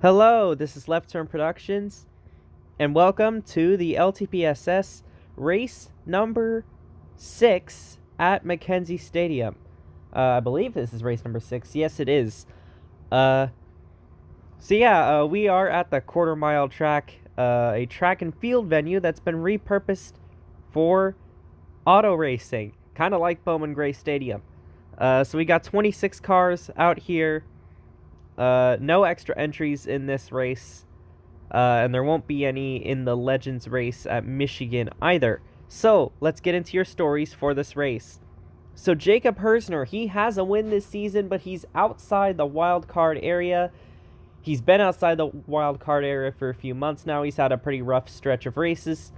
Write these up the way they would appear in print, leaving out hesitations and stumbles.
Hello, this is Left Turn Productions, and welcome to the LTPSS race number 6 at McKenzie Stadium. I believe this is race number 6. Yes, it is. We are at the quarter-mile track, a track and field venue that's been repurposed for auto racing, kind of like Bowman Gray Stadium. So we got 26 cars out here. No extra entries in this race, and there won't be any in the Legends race at Michigan either. So, let's get into your stories for this race. So, Jacob Hersner, he has a win this season, but he's outside the wild card area. He's been outside the wild card area for a few months now. He's had a pretty rough stretch of races,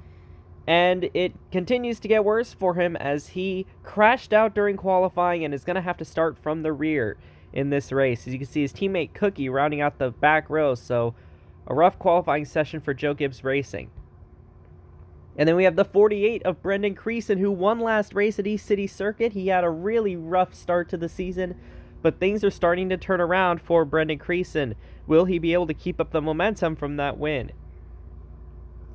and it continues to get worse for him as he crashed out during qualifying and is going to have to start from the rear in this race. As you can see, his teammate Cookie rounding out the back row, so a rough qualifying session for Joe Gibbs Racing. And then we have the 48 of Brendan Creason, who won last race at East City Circuit. He had a really rough start to the season, but things are starting to turn around for Brendan Creason. Will he be able to keep up the momentum from that win?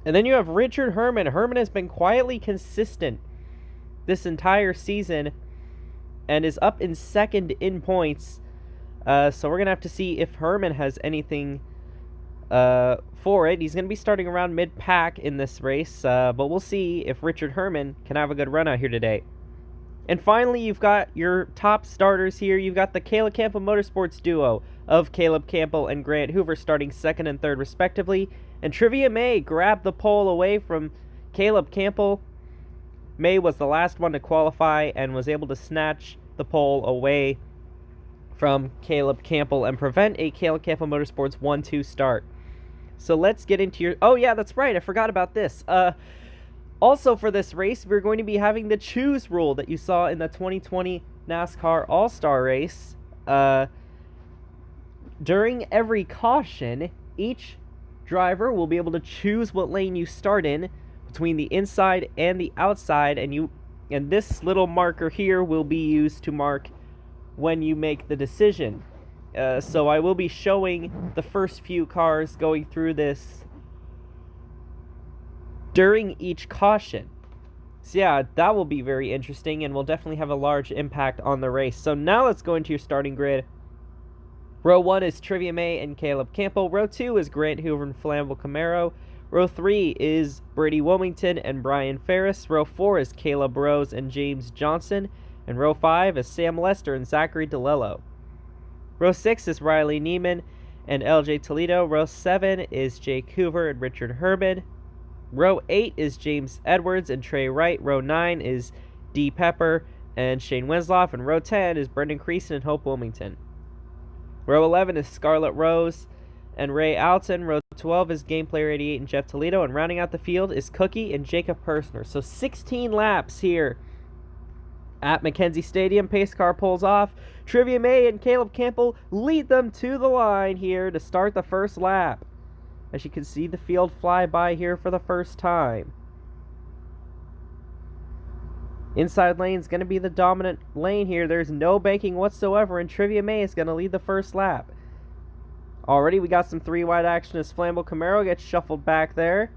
And then you have Richard Herman. Herman has been quietly consistent this entire season and is up in second in points. So we're going to have to see if Herman has anything for it. He's going to be starting around mid-pack in this race, but we'll see if Richard Herman can have a good run out here today. And finally, you've got your top starters here. You've got the Caleb Campbell Motorsports duo of Caleb Campbell and Grant Hoover starting second and third respectively. And Trivia May grabbed the pole away from Caleb Campbell. May was the last one to qualify and was able to snatch the pole away from Caleb Campbell and prevent a Caleb Campbell Motorsports 1-2 start. So let's get into your... Oh yeah, that's right, I forgot about this. Also for this race, we're going to be having the choose rule that you saw in the 2020 NASCAR All-Star race. During every caution, each driver will be able to choose what lane you start in between the inside and the outside, and this little marker here will be used to mark when you make the decision. So I will be showing the first few cars going through this during each caution. So yeah, that will be very interesting and will definitely have a large impact on the race. So now let's go into your starting grid. Row 1 is Trivia May and Caleb Campbell. Row 2 is Grant Hoover and Flammable Camaro. Row 3 is Brady Wilmington and Brian Ferris. Row 4 is Caleb Rose and James Johnson. And row 5 is Sam Lester and Zachary DeLello. Row 6 is Riley Neiman and LJ Toledo. Row 7 is Jake Hoover and Richard Herman. Row 8 is James Edwards and Trey Wright. Row 9 is Dee Pepper and Shane Winsloff. And row 10 is Brendan Creason and Hope Wilmington. Row 11 is Scarlett Rose and Ray Alton. Row 12 is Game Player 88 and Jeff Toledo. And rounding out the field is Cookie and Jacob Hersner. So 16 laps here at McKenzie Stadium. Pace car pulls off. Trivia May and Caleb Campbell lead them to the line here to start the first lap. As you can see the field fly by here for the first time. Inside lane is going to be the dominant lane here. There's no banking whatsoever, and Trivia May is going to lead the first lap. Already we got some three-wide action as Flammable Camaro gets shuffled back there.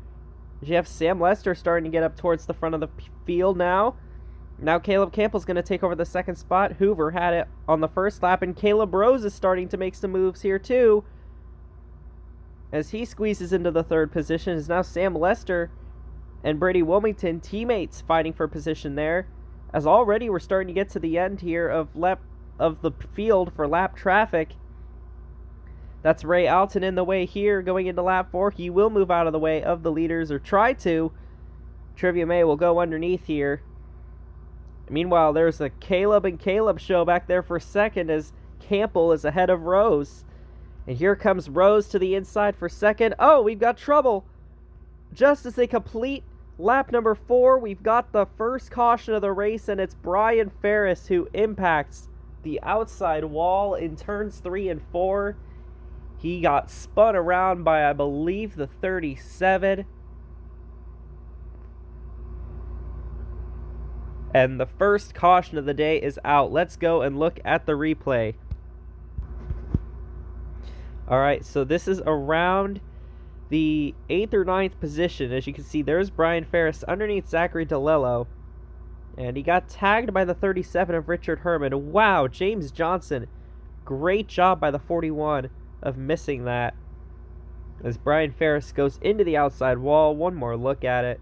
You have Sam Lester starting to get up towards the front of the field now. Now Caleb Campbell's going to take over the second spot. Hoover had it on the first lap, and Caleb Rose is starting to make some moves here too. As he squeezes into the third position, is now Sam Lester and Brady Wilmington, teammates fighting for position there. As already we're starting to get to the end here of the field for lap traffic. That's Ray Alton in the way here going into lap 4. He will move out of the way of the leaders, or try to. Trivia May will go underneath here. Meanwhile, there's a Caleb and Caleb show back there for second as Campbell is ahead of Rose. And here comes Rose to the inside for second. Oh, we've got trouble. Just as they complete lap number 4, we've got the first caution of the race, and it's Brian Ferris who impacts the outside wall in turns 3 and 4. He got spun around by, I believe, the 37. And the first caution of the day is out. Let's go and look at the replay. Alright, so this is around the 8th or ninth position. As you can see, there's Brian Ferris underneath Zachary DeLello. And he got tagged by the 37 of Richard Herman. Wow, James Johnson. Great job by the 41 of missing that. As Brian Ferris goes into the outside wall. One more look at it.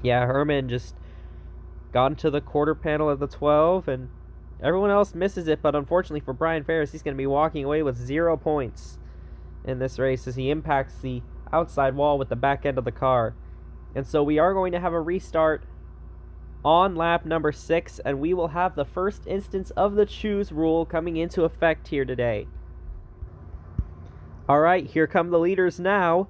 Yeah, Herman just got into the quarter panel of the 12, and everyone else misses it, but unfortunately for Brian Ferris, he's going to be walking away with 0 points in this race as he impacts the outside wall with the back end of the car. And so we are going to have a restart on lap number 6, and we will have the first instance of the choose rule coming into effect here today. Alright, here come the leaders now.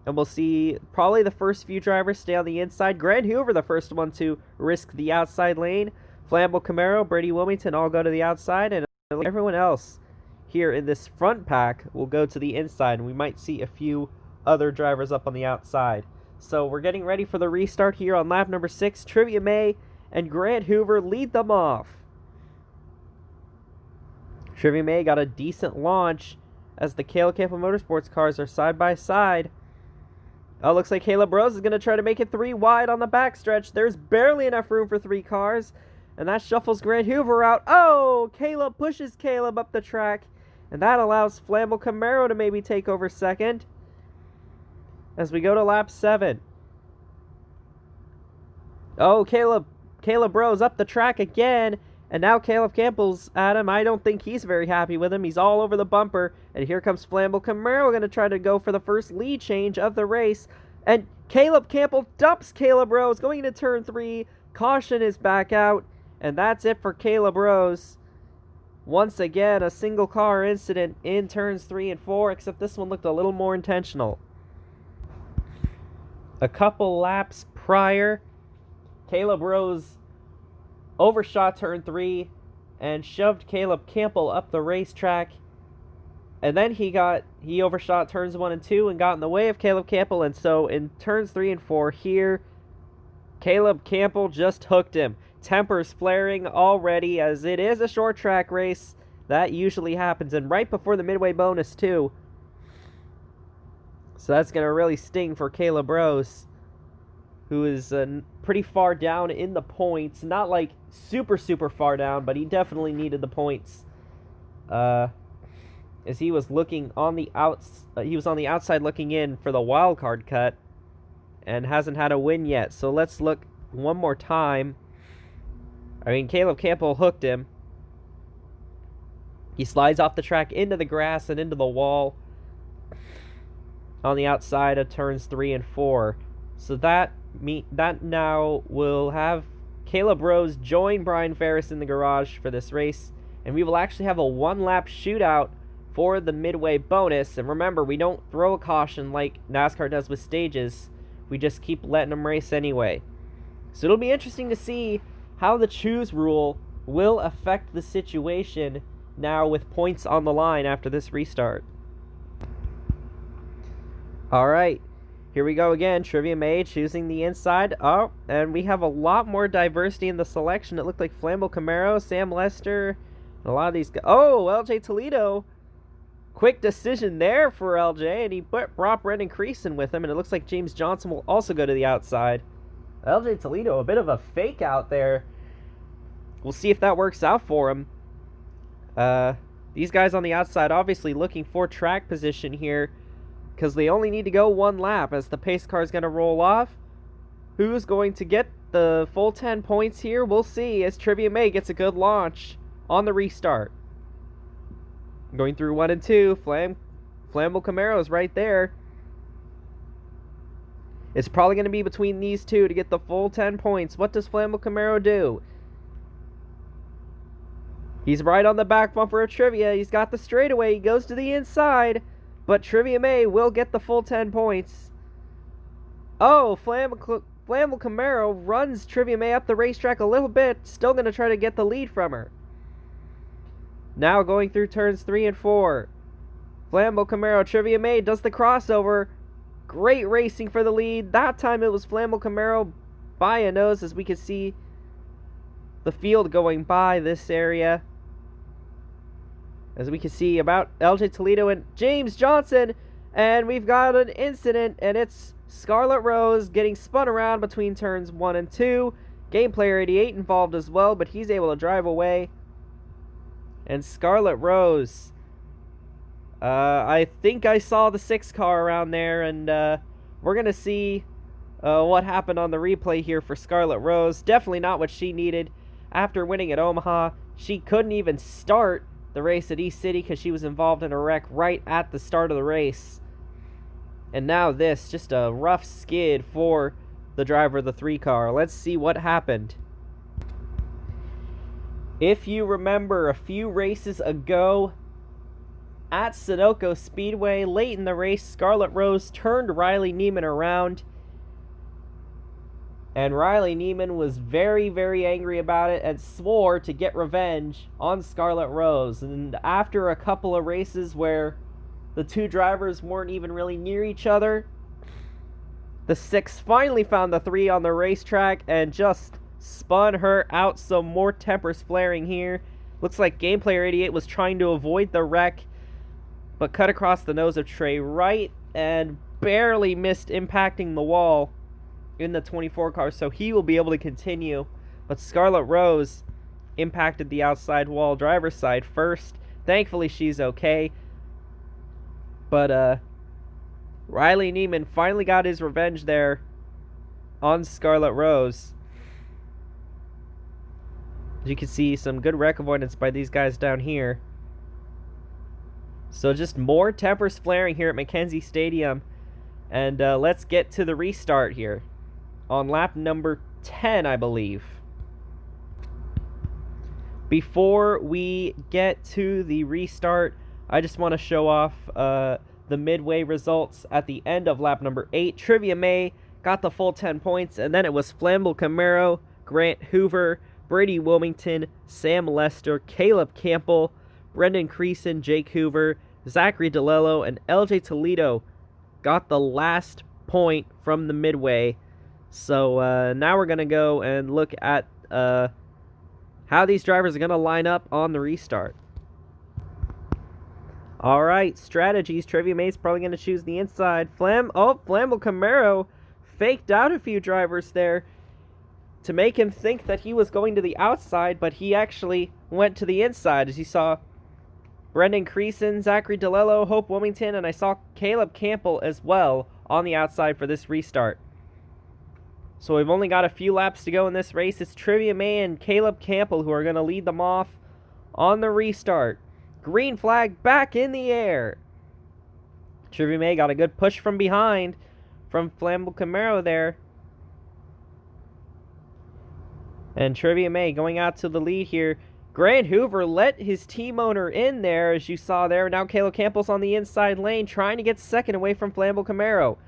And we'll see probably the first few drivers stay on the inside. Grant Hoover, the first one to risk the outside lane. Flammable Camaro, Brady Wilmington all go to the outside. And everyone else here in this front pack will go to the inside. And we might see a few other drivers up on the outside. So we're getting ready for the restart here on lap number 6. Trivia May and Grant Hoover lead them off. Trivia May got a decent launch as the Caleb Campbell Motorsports cars are side by side. Oh, looks like Caleb Rose is going to try to make it 3 wide on the backstretch. There's barely enough room for 3 cars, and that shuffles Grant Hoover out. Oh, Caleb pushes Caleb up the track, and that allows Flammable Camaro to maybe take over second as we go to lap 7. Oh, Caleb Rose up the track again, and now Caleb Campbell's at him. I don't think he's very happy with him. He's all over the bumper. And here comes Flammable Camaro going to try to go for the first lead change of the race. And Caleb Campbell dumps Caleb Rose going into turn 3. Caution is back out. And that's it for Caleb Rose. Once again, a single car incident in turns 3 and 4. Except this one looked a little more intentional. A couple laps prior, Caleb Rose overshot turn 3 and shoved Caleb Campbell up the racetrack. And then he overshot turns 1 and 2 and got in the way of Caleb Campbell. And so in turns 3 and 4 here, Caleb Campbell just hooked him. Tempers flaring already as it is a short track race. That usually happens. And right before the midway bonus too. So that's going to really sting for Caleb Rose, who is pretty far down in the points. Not like super far down, but he definitely needed the points. As he was looking on the he was on the outside looking in for the wild card cut and hasn't had a win yet. So let's look one more time. I mean, Caleb Campbell hooked him. He slides off the track into the grass and into the wall on the outside of turns 3 and 4. So that now will have Caleb Rose join Brian Ferris in the garage for this race, and we will actually have a 1-lap shootout for the midway bonus. And remember, we don't throw a caution like NASCAR does with stages. We just keep letting them race anyway. So it'll be interesting to see how the choose rule will affect the situation now with points on the line after this restart. Alright, here we go again. Trivia May choosing the inside. Oh, and we have a lot more diversity in the selection. It looked like Flammable Camaro, Sam Lester, and a lot of these guys. Oh, LJ Toledo. Quick decision there for LJ, and he brought Brendan Creason with him, and it looks like James Johnson will also go to the outside. LJ Toledo, a bit of a fake out there. We'll see if that works out for him. These guys on the outside obviously looking for track position here, because they only need to go 1 lap as the pace car is going to roll off. Who's going to get the full 10 points here? We'll see as Trivia May gets a good launch on the restart. Going through 1 and 2, Flammable Camaro is right there. It's probably going to be between these two to get the full 10 points. What does Flammable Camaro do? He's right on the back bumper of Trivia. He's got the straightaway. He goes to the inside. But Trivia May will get the full 10 points. Oh, Flammable Camaro runs Trivia May up the racetrack a little bit. Still going to try to get the lead from her. Now going through turns 3 and 4. Flammable Camaro, Trivia May does the crossover. Great racing for the lead. That time it was Flammable Camaro by a nose, as we can see the field going by this area. as we can see, about LJ Toledo and James Johnson. And we've got an incident, and it's Scarlet Rose getting spun around between turns 1 and 2. Game Player 88 involved as well, but he's able to drive away. And Scarlet Rose, I think I saw the 6 car around there, and we're going to see what happened on the replay here for Scarlet Rose. Definitely not what she needed. After winning at Omaha, she couldn't even start the race at East City because she was involved in a wreck right at the start of the race. And now this, just a rough skid for the driver of the 3 car. Let's see what happened. If you remember, a few races ago at Sunoco Speedway, late in the race, Scarlet Rose turned Riley Neiman around. And Riley Neiman was very, very angry about it and swore to get revenge on Scarlet Rose. And after a couple of races where the 2 drivers weren't even really near each other, the 6 finally found the 3 on the racetrack and just spun her out. Some more tempers flaring here. Looks like Game Player 88 was trying to avoid the wreck, but cut across the nose of Trey Wright and barely missed impacting the wall in the 24 car, so he will be able to continue. But Scarlet Rose impacted the outside wall, driver's side first. Thankfully she's okay. But Riley Neiman finally got his revenge there on Scarlet Rose. As you can see, some good wreck avoidance by these guys down here. So just more tempers flaring here at McKenzie Stadium. And let's get to the restart here on lap number 10, I believe. Before we get to the restart, I just want to show off the Midway results at the end of lap number 8. Trivia May got the full 10 points, and then it was Flammable Camaro, Grant Hoover, Brady Wilmington, Sam Lester, Caleb Campbell, Brendan Creason, Jake Hoover, Zachary DeLello, and LJ Toledo got the last point from the Midway. So now we're going to go and look at how these drivers are going to line up on the restart. Alright, strategies. Trivia May's probably going to choose the inside. Flammable Camaro faked out a few drivers there to make him think that he was going to the outside, but he actually went to the inside, as you saw Brendan Creason, Zachary DeLello, Hope Wilmington, and I saw Caleb Campbell as well on the outside for this restart. So we've only got a few laps to go in this race. It's Trivia May and Caleb Campbell who are going to lead them off on the restart. Green flag back in the air. Trivia May got a good push from behind from Flammable Camaro there. And Trivia May going out to the lead here. Grant Hoover let his team owner in there, as you saw there. Now Caleb Campbell's on the inside lane trying to get second away from Flammable Camaro.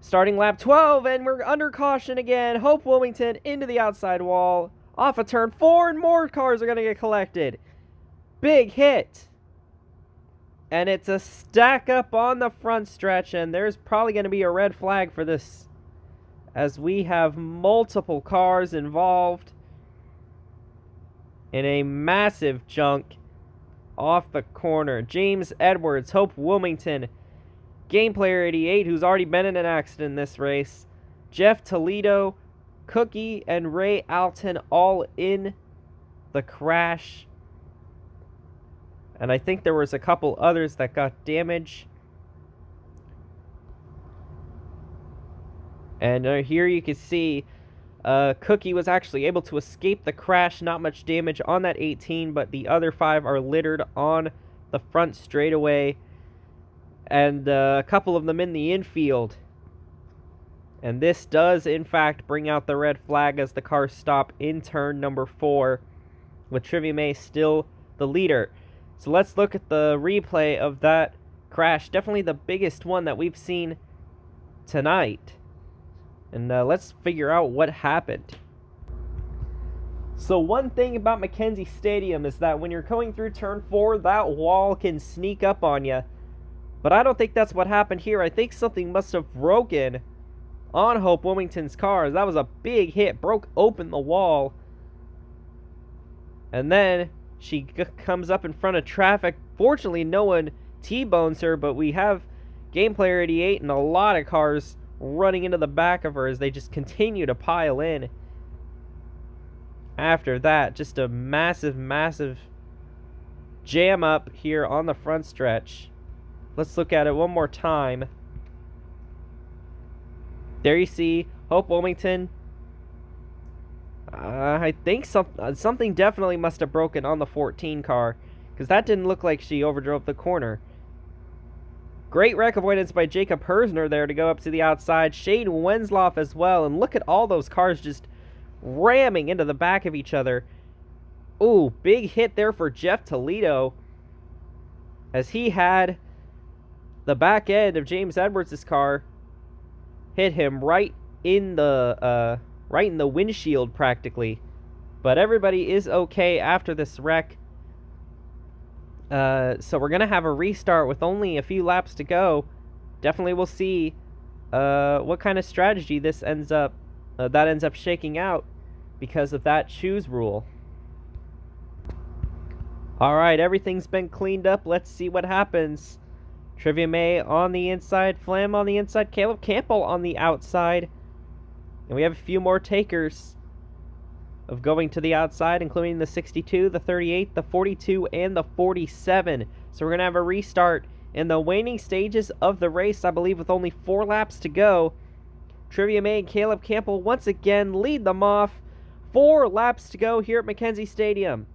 Starting lap 12, and we're under caution again. Hope Wilmington into the outside wall. Off of turn 4, and more cars are going to get collected. Big hit. And it's a stack up on the front stretch, and there's probably going to be a red flag for this, as we have multiple cars involved in a massive junk off the corner. James Edwards, Hope Wilmington, Game Player 88, who's already been in an accident in this race, Jeff Toledo, Cookie, and Ray Alton all in the crash. And I think there was a couple others that got damage. And here you can see Cookie was actually able to escape the crash. Not much damage on that 18, but the other 5 are littered on the front straightaway. And a couple of them in the infield. And this does, in fact, bring out the red flag as the cars stop in turn number 4, with Trivia May still the leader. So let's look at the replay of that crash. Definitely the biggest one that we've seen tonight. And let's figure out what happened. So one thing about McKenzie Stadium is that when you're going through turn 4, that wall can sneak up on you. But I don't think that's what happened here. I think something must have broken on Hope Wilmington's cars. That was a big hit. Broke open the wall. And then She comes up in front of traffic. Fortunately, no one T-bones her, but we have Game Player 88 and a lot of cars running into the back of her as they just continue to pile in. After that, just a massive, massive jam up here on the front stretch. Let's look at it one more time. There you see Hope Wilmington. I think something definitely must have broken on the 14 car, because that didn't look like she overdrove the corner. Great wreck avoidance by Jacob Hersner there to go up to the outside. Shane Wensloff as well, and look at all those cars just ramming into the back of each other. Ooh, big hit there for Jeff Toledo, as he had the back end of James Edwards' car hit him right in the windshield practically. But everybody is okay after this wreck. So we're gonna have a restart with only a few laps to go. Definitely we'll see what kind of strategy this ends up shaking out because of that choose rule. Alright, everything's been cleaned up. Let's see what happens. Trivia May on the inside, Flam on the inside, Caleb Campbell on the outside. And we have a few more takers of going to the outside, including the 62, the 38, the 42, and the 47. So we're going to have a restart in the waning stages of the race, I believe, with only 4 laps to go. Trivia May and Caleb Campbell once again lead them off. 4 laps to go here at McKenzie Stadium.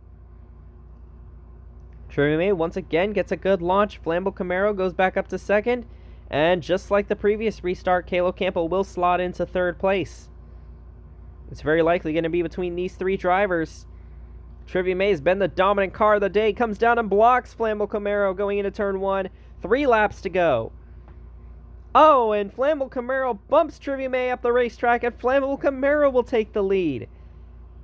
Trivia May once again gets a good launch. Flammable Camaro goes back up to second. And just like the previous restart, Caleb Campbell will slot into third place. It's very likely going to be between these 3 drivers. Trivia May has been the dominant car of the day. Comes down and blocks Flammable Camaro going into turn 1. 3 laps to go. Oh, and Flammable Camaro bumps Trivia May up the racetrack, and Flammable Camaro will take the lead.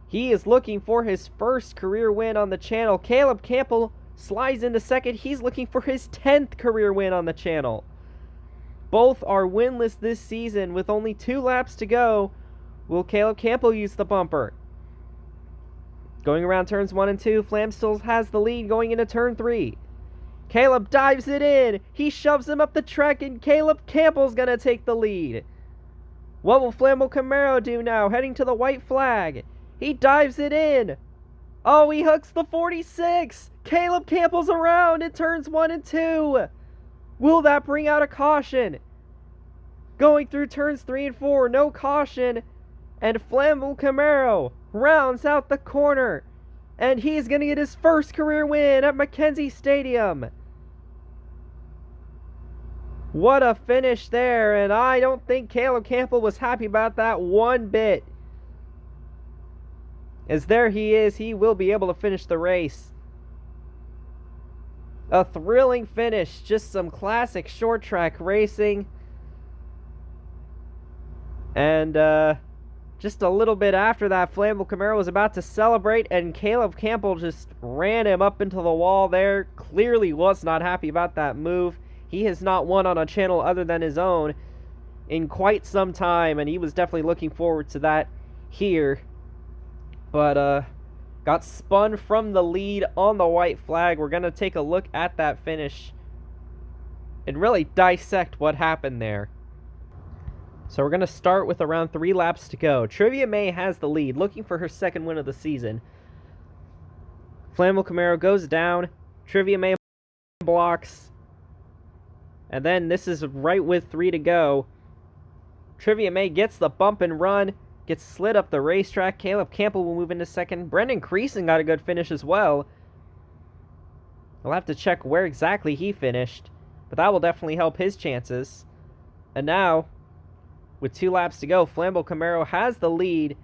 He is looking for his first career win on the channel. Caleb Campbell slides into second. He's looking for his 10th career win on the channel. Both are winless this season with only 2 laps to go. Will Caleb Campbell use the bumper? Going around turns 1 and 2, Flam still has the lead going into turn 3. Caleb dives it in. He shoves him up the track, and Caleb Campbell's going to take the lead. What will Flammable Camaro do now? Heading to the white flag. He dives it in. Oh, he hooks the 46. Caleb Campbell's around in turns 1 and 2. Will that bring out a caution? Going through turns 3 and 4, no caution. And Flammable Camaro rounds out the corner. And he's going to get his first career win at McKenzie Stadium. What a finish there. And I don't think Caleb Campbell was happy about that one bit. As there he is, he will be able to finish the race. A thrilling finish, just some classic short track racing. And just a little bit after that, Flammable Camaro was about to celebrate, and Caleb Campbell just ran him up into the wall there. Clearly was not happy about that move. He has not won on a channel other than his own in quite some time, and he was definitely looking forward to that here. But got spun from the lead on the white flag. We're going to take a look at that finish and really dissect what happened there. So we're going to start with around 3 laps to go. Trivia May has the lead, looking for her second win of the season. Flammable Camaro goes down. Trivia May blocks. And then this is right with 3 to go. Trivia May gets the bump and run. Gets slid up the racetrack. Caleb Campbell will move into second. Brendan Creason got a good finish as well. I'll have to check where exactly he finished, but that will definitely help his chances. And now, with 2 laps to go, Flammable Camaro has the lead.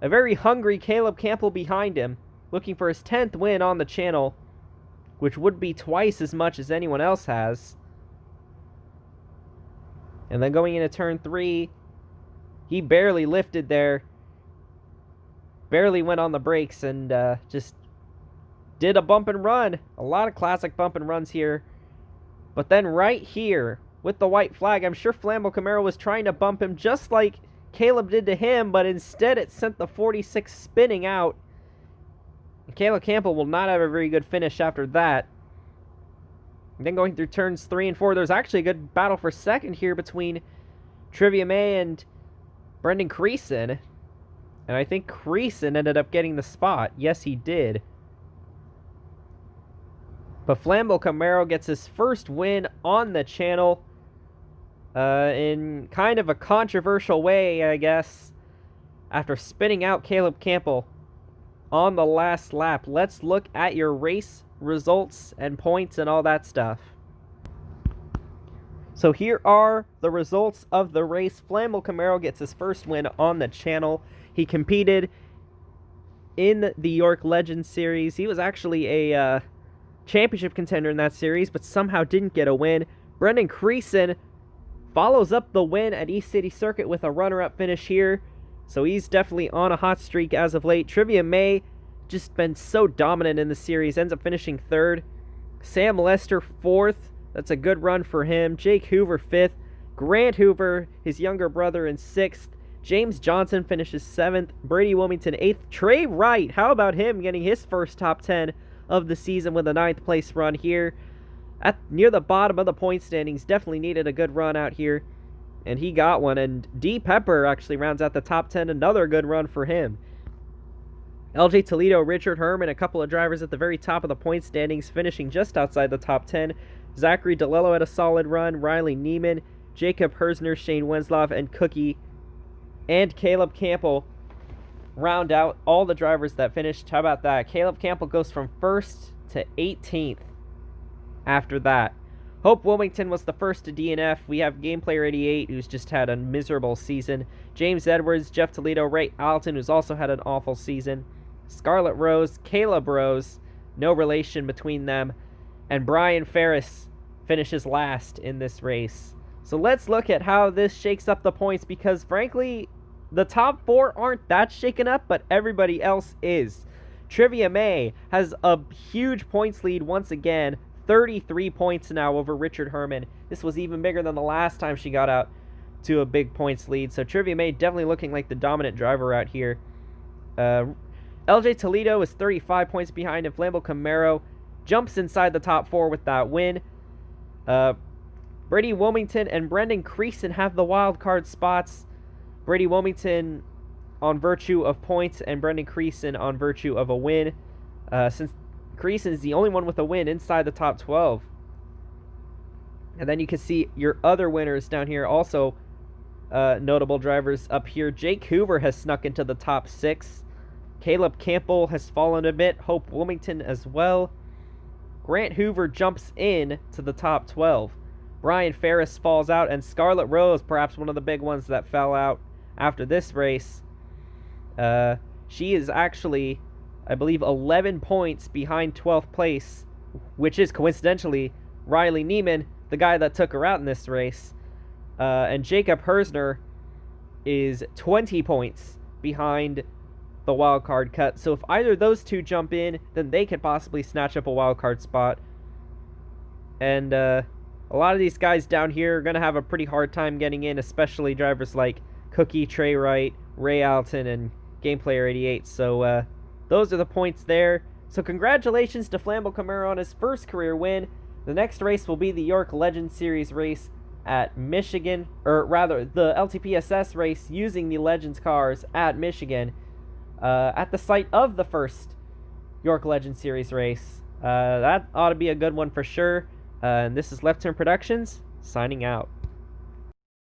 A very hungry Caleb Campbell behind him, looking for his 10th win on the channel, which would be twice as much as anyone else has. And then going into turn 3, he barely lifted there, barely went on the brakes, and just did a bump and run. A lot of classic bump and runs here. But then right here, with the white flag, I'm sure Flammable Camaro was trying to bump him just like Caleb did to him, but instead it sent the 46 spinning out. Caleb Campbell will not have a very good finish after that. And then going through turns 3 and 4, there's actually a good battle for second here between Trivia May and Brendan Creason. And I think Creason ended up getting the spot. Yes, he did. But Flammable Camaro gets his first win on the channel in kind of a controversial way, I guess, after spinning out Caleb Campbell on the last lap. Let's look at your race results and points and all that stuff. So here are the results of the race. Flammable Camaro gets his first win on the channel. He competed in the York Legends Series. He was actually a championship contender in that series, but somehow didn't get a win. Brendan Creason follows up the win at East City Circuit with a runner-up finish here, so he's definitely on a hot streak as of late. Trivia May just been so dominant in the series, ends up finishing third. Sam Lester fourth, that's a good run for him. Jake Hoover fifth. Grant Hoover, his younger brother, in sixth. James Johnson finishes seventh. Brady Wilmington eighth. Trey Wright, how about him getting his first top 10 of the season with a ninth place run here at near the bottom of the point standings. Definitely needed a good run out here, and he got one. And D Pepper actually rounds out the top 10, another good run for him. LJ Toledo, Richard Herman, a couple of drivers at the very top of the point standings, finishing just outside the top 10. Zachary DeLello had a solid run. Riley Neiman, Jacob Hersner, Shane Wenslav, and Cookie and Caleb Campbell round out all the drivers that finished. How about that? Caleb Campbell goes from 1st to 18th after that. Hope Wilmington was the first to DNF. We have Game Player 88, who's just had a miserable season. James Edwards, Jeff Toledo, Ray Alton, who's also had an awful season. Scarlett Rose, Caleb Rose, no relation between them. And Brian Ferris finishes last in this race. So let's look at how this shakes up the points, because frankly, the top 4 aren't that shaken up, but everybody else is. Trivia May has a huge points lead once again, 33 points now over Richard Herman. This was even bigger than the last time she got out to a big points lead. So Trivia May definitely looking like the dominant driver out here. LJ Toledo is 35 points behind, and Flammable Camaro jumps inside the top 4 with that win. Brady Wilmington and Brendan Creason have the wild card spots. Brady Wilmington on virtue of points, and Brendan Creason on virtue of a win. Since Creason is the only one with a win inside the top 12. And then you can see your other winners down here, also notable drivers up here. Jake Hoover has snuck into the top 6. Caleb Campbell has fallen a bit. Hope Wilmington as well. Grant Hoover jumps in to the top 12. Brian Ferris falls out, and Scarlett Rose, perhaps one of the big ones that fell out after this race. She is actually, I believe, 11 points behind 12th place, which is coincidentally Riley Neiman, the guy that took her out in this race. And Jacob Hersner is 20 points behind the wild card cut. So if either of those two jump in, then they could possibly snatch up a wild card spot. And a lot of these guys down here are going to have a pretty hard time getting in, especially drivers like Cookie, Trey Wright, Ray Alton, and Game Player 88. So those are the points there. So congratulations to Flammable Camaro on his first career win. The next race will be the York Legends Series race at Michigan, or rather the LTPSS race using the Legends cars at Michigan, at the site of the first York Legends Series race. That ought to be a good one for sure. And this is Left Turn Productions, signing out.